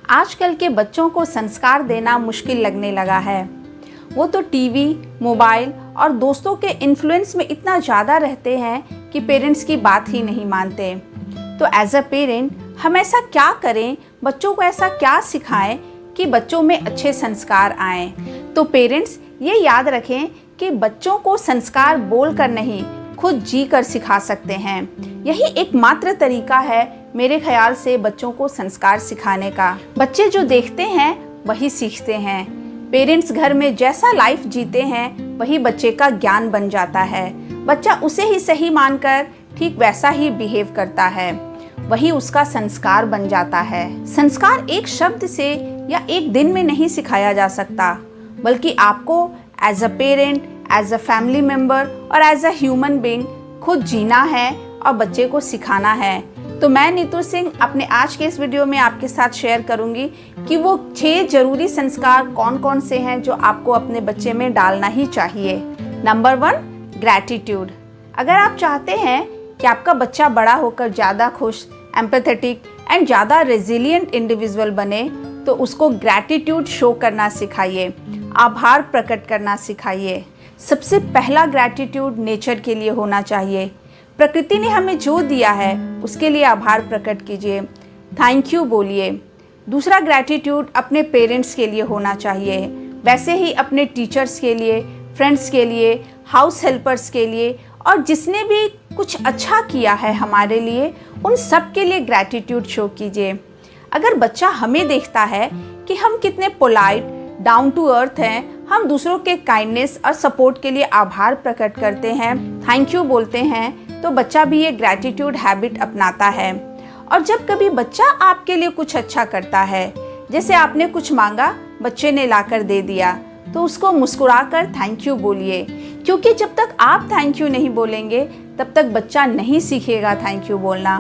आजकल के बच्चों को संस्कार देना मुश्किल लगने लगा है। वो तो टीवी, मोबाइल और दोस्तों के इन्फ्लुएंस में इतना ज़्यादा रहते हैं कि पेरेंट्स की बात ही नहीं मानते। तो एज अ पेरेंट हम ऐसा क्या करें, बच्चों को ऐसा क्या सिखाएं कि बच्चों में अच्छे संस्कार आएं। तो पेरेंट्स ये याद रखें कि बच्चों को संस्कार बोल कर नहीं, खुद जी कर सिखा सकते हैं। यही एकमात्र तरीका है मेरे ख्याल से बच्चों को संस्कार सिखाने का। बच्चे जो देखते हैं वही सीखते हैं। पेरेंट्स घर में जैसा लाइफ जीते हैं वही बच्चे का ज्ञान बन जाता है। बच्चा उसे ही सही मानकर ठीक वैसा ही बिहेव करता है, वही उसका संस्कार बन जाता है। संस्कार एक शब्द से या एक दिन में नहीं सिखाया जा सकता, बल्कि आपको as a parent, as a family member और एज अ ह्यूमन बीइंग खुद जीना है और बच्चे को सिखाना है। तो मैं नीतू सिंह अपने आज के इस वीडियो में आपके साथ शेयर करूंगी कि वो 6 जरूरी संस्कार कौन कौन से हैं जो आपको अपने बच्चे में डालना ही चाहिए। Number 1, gratitude. अगर आप चाहते हैं कि आपका बच्चा बड़ा होकर ज़्यादा खुश, एम्पैथेटिक एंड ज़्यादा रेजिलिएंट इंडिविजुअल बने, तो उसको ग्रैटिट्यूड शो करना सिखाइए, आभार प्रकट करना सिखाइए। सबसे पहला ग्रैटिट्यूड नेचर के लिए होना चाहिए। प्रकृति ने हमें जो दिया है उसके लिए आभार प्रकट कीजिए, थैंक यू बोलिए। दूसरा ग्रैटिट्यूड अपने पेरेंट्स के लिए होना चाहिए, वैसे ही अपने टीचर्स के लिए, फ्रेंड्स के लिए, हाउस हेल्पर्स के लिए और जिसने भी कुछ अच्छा किया है हमारे लिए, उन सब के लिए ग्रैटिट्यूड शो कीजिए। अगर बच्चा हमें देखता है कि हम कितने पोलाइट, डाउन टू अर्थ हैं, हम दूसरों के काइंडनेस और सपोर्ट के लिए आभार प्रकट करते हैं, थैंक यू बोलते हैं, तो बच्चा भी ये ग्रैटिट्यूड हैबिट अपनाता है। और जब कभी बच्चा आपके लिए कुछ अच्छा करता है, जैसे आपने कुछ मांगा, बच्चे ने लाकर दे दिया, तो उसको मुस्कुराकर थैंक यू बोलिए, क्योंकि जब तक आप थैंक यू नहीं बोलेंगे तब तक बच्चा नहीं सीखेगा थैंक यू बोलना।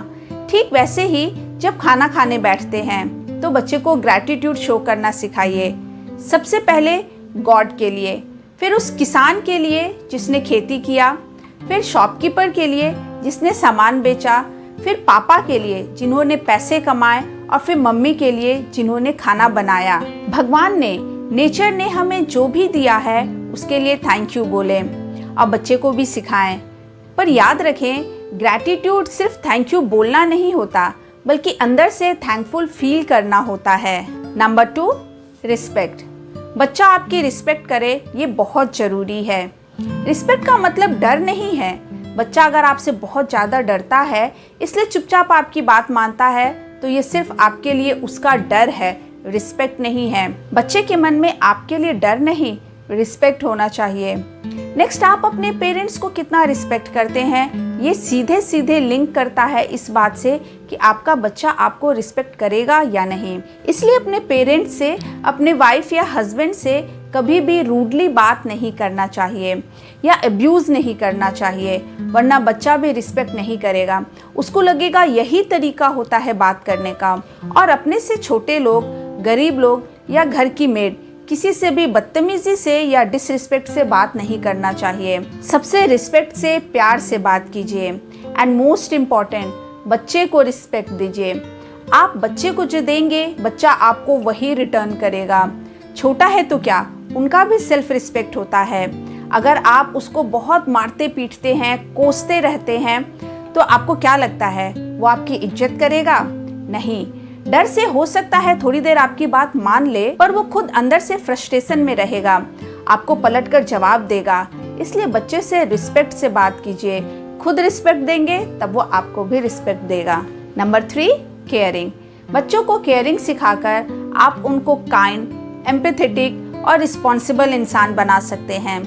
ठीक वैसे ही जब खाना खाने बैठते हैं तो बच्चे को ग्रैटिट्यूड शो करना सिखाइए। सबसे पहले गॉड के लिए, फिर उस किसान के लिए जिसने खेती किया, फिर शॉपकीपर के लिए जिसने सामान बेचा, फिर पापा के लिए जिन्होंने पैसे कमाए और फिर मम्मी के लिए जिन्होंने खाना बनाया। भगवान ने, नेचर ने हमें जो भी दिया है उसके लिए थैंक यू बोले और बच्चे को भी सिखाएं। पर याद रखें, ग्रैटिट्यूड सिर्फ थैंक यू बोलना नहीं होता, बल्कि अंदर से थैंकफुल फील करना होता है। Number 2, respect. बच्चा आपकी रिस्पेक्ट करे, ये बहुत ज़रूरी है। रिस्पेक्ट का मतलब डर नहीं है। बच्चा अगर आपसे बहुत ज़्यादा डरता है, इसलिए चुपचाप आपकी बात मानता है, तो ये सिर्फ आपके लिए उसका डर है, रिस्पेक्ट नहीं है। बच्चे के मन में आपके लिए डर नहीं, रिस्पेक्ट होना चाहिए। नेक्स्ट, आप अपने पेरेंट्स को कितना रिस्पेक्ट करते हैं, ये सीधे सीधे लिंक करता है इस बात से कि आपका बच्चा आपको रिस्पेक्ट करेगा या नहीं। इसलिए अपने पेरेंट्स से, अपने वाइफ या हस्बैंड से कभी भी रूडली बात नहीं करना चाहिए या अब्यूज़ नहीं करना चाहिए, वरना बच्चा भी रिस्पेक्ट नहीं करेगा। उसको लगेगा यही तरीका होता है बात करने का। और अपने से छोटे लोग, गरीब लोग या घर की मेड, किसी से भी बदतमीजी से या डिसरिस्पेक्ट से बात नहीं करना चाहिए। सबसे रिस्पेक्ट से, प्यार से बात कीजिए। एंड मोस्ट इम्पॉर्टेंट, बच्चे को रिस्पेक्ट दीजिए। आप बच्चे को जो देंगे, बच्चा आपको वही रिटर्न करेगा। छोटा है तो क्या, उनका भी सेल्फ रिस्पेक्ट होता है। अगर आप उसको बहुत मारते पीटते हैं, कोसते रहते हैं, तो आपको क्या लगता है वो आपकी इज्जत करेगा? नहीं। डर से हो सकता है थोड़ी देर आपकी बात मान ले, पर वो खुद अंदर से फ्रस्ट्रेशन में रहेगा, आपको पलटकर जवाब देगा। इसलिए बच्चे से रिस्पेक्ट से बात कीजिए। खुद रिस्पेक्ट देंगे तब वो आपको भी रिस्पेक्ट देगा। Number 3, caring. बच्चों को केयरिंग सिखाकर आप उनको काइंड, एम्पैथेटिक और रिस्पॉन्सिबल इंसान बना सकते हैं।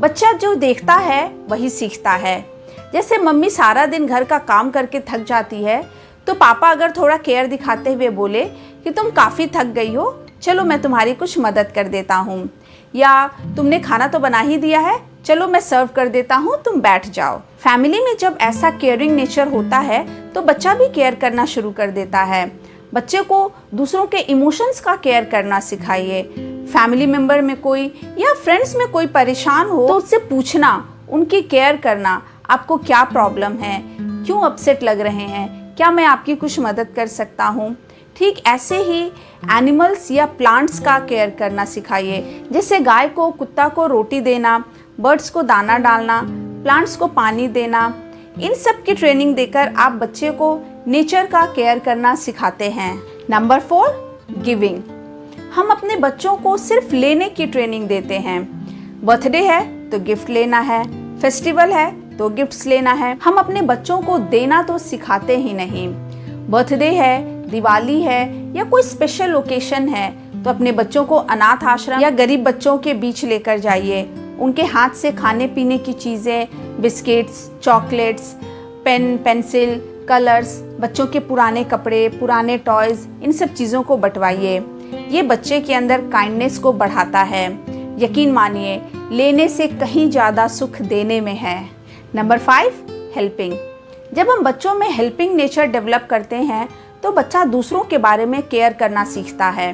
बच्चा जो देखता है वही सीखता है। जैसे मम्मी सारा दिन घर का काम करके थक जाती है, तो पापा अगर थोड़ा केयर दिखाते हुए बोले कि तुम काफ़ी थक गई हो, चलो मैं तुम्हारी कुछ मदद कर देता हूँ, या तुमने खाना तो बना ही दिया है, चलो मैं सर्व कर देता हूँ, तुम बैठ जाओ। फैमिली में जब ऐसा केयरिंग नेचर होता है तो बच्चा भी केयर करना शुरू कर देता है। बच्चे को दूसरों के इमोशंस का केयर करना सिखाइए। फैमिली मेम्बर में कोई या फ्रेंड्स में कोई परेशान हो तो उससे पूछना, उनकी केयर करना, आपको क्या प्रॉब्लम है, क्यों अपसेट लग रहे हैं, क्या मैं आपकी कुछ मदद कर सकता हूँ। ठीक ऐसे ही एनिमल्स या प्लांट्स का केयर करना सिखाइए, जैसे गाय को, कुत्ता को रोटी देना, बर्ड्स को दाना डालना, प्लांट्स को पानी देना। इन सब की ट्रेनिंग देकर आप बच्चे को नेचर का केयर करना सिखाते हैं। Number 4, giving. हम अपने बच्चों को सिर्फ लेने की ट्रेनिंग देते हैं। बर्थडे है तो गिफ्ट लेना है, फेस्टिवल है तो गिफ्ट्स लेना है। हम अपने बच्चों को देना तो सिखाते ही नहीं। बर्थडे है, दिवाली है या कोई स्पेशल ओकेशन है तो अपने बच्चों को अनाथ आश्रम या गरीब बच्चों के बीच लेकर जाइए। उनके हाथ से खाने पीने की चीज़ें, biscuits, chocolates, pen, pencil, colours, बच्चों के पुराने कपड़े, पुराने टॉयज़, इन सब चीज़ों को बंटवाइए। ये बच्चे के अंदर काइंडनेस को बढ़ाता है। यकीन मानिए, लेने से कहीं ज़्यादा सुख देने में है। Number 5, helping. जब हम बच्चों में हेल्पिंग नेचर डेवलप करते हैं तो बच्चा दूसरों के बारे में केयर करना सीखता है।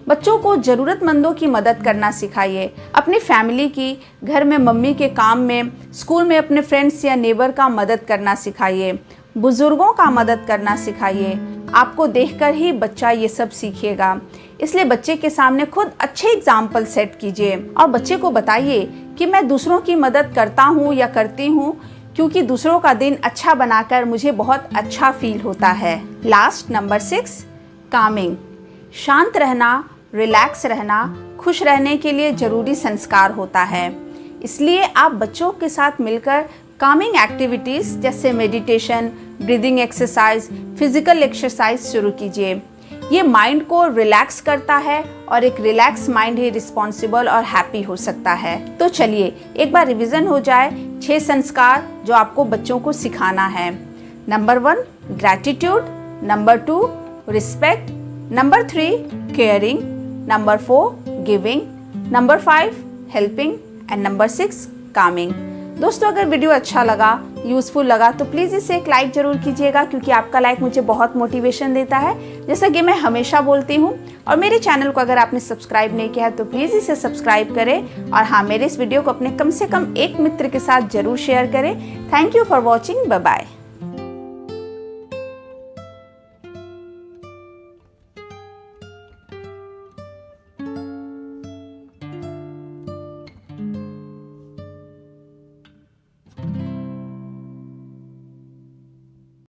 बच्चों को ज़रूरतमंदों की मदद करना सिखाइए। अपनी फैमिली की, घर में मम्मी के काम में, स्कूल में अपने फ्रेंड्स या नेबर का मदद करना सिखाइए। बुजुर्गों का मदद करना सिखाइए। आपको देखकर ही बच्चा ये सब सीखेगा, इसलिए बच्चे के सामने खुद अच्छे एग्जाम्पल सेट कीजिए और बच्चे को बताइए कि मैं दूसरों की मदद करता हूँ या करती हूँ क्योंकि दूसरों का दिन अच्छा बनाकर मुझे बहुत अच्छा फील होता है। Last, number 6, Kameng. शांत रहना, रिलैक्स रहना, खुश रहने के लिए ज़रूरी संस्कार होता है। इसलिए आप बच्चों के साथ मिलकर कामिंग एक्टिविटीज़ जैसे meditation, breathing exercise, physical exercise शुरू कीजिए। ये माइंड को रिलैक्स करता है और एक रिलैक्स माइंड ही रिस्पॉन्सिबल और हैप्पी हो सकता है। तो चलिए एक बार रिवीजन हो जाए 6 संस्कार जो आपको बच्चों को सिखाना है। Number 1, gratitude. Number 2, respect. Number 3, caring. Number 4, giving. Number 5, helping and number 6, Kameng. दोस्तों, अगर वीडियो अच्छा लगा, यूज़फुल लगा तो प्लीज़ इसे एक लाइक ज़रूर कीजिएगा, क्योंकि आपका लाइक मुझे बहुत मोटिवेशन देता है, जैसा कि मैं हमेशा बोलती हूँ। और मेरे चैनल को अगर आपने सब्सक्राइब नहीं किया है तो प्लीज़ इसे सब्सक्राइब करें। और हाँ, मेरे इस वीडियो को अपने कम से कम एक मित्र के साथ ज़रूर शेयर करें। Thank you for watching. Bye bye.